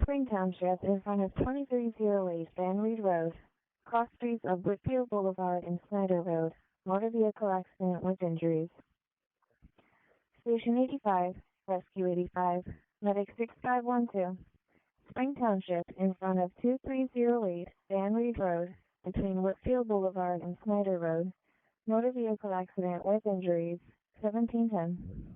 Spring Township in front of 2308 Van Reed Road, cross streets of Whitfield Boulevard and Snyder Road, motor vehicle accident with injuries. Station 85, Rescue 85, Medic 6512, Spring Township in front of 2308 Van Reed Road, between Whitfield Boulevard and Snyder Road, motor vehicle accident with injuries, 1710.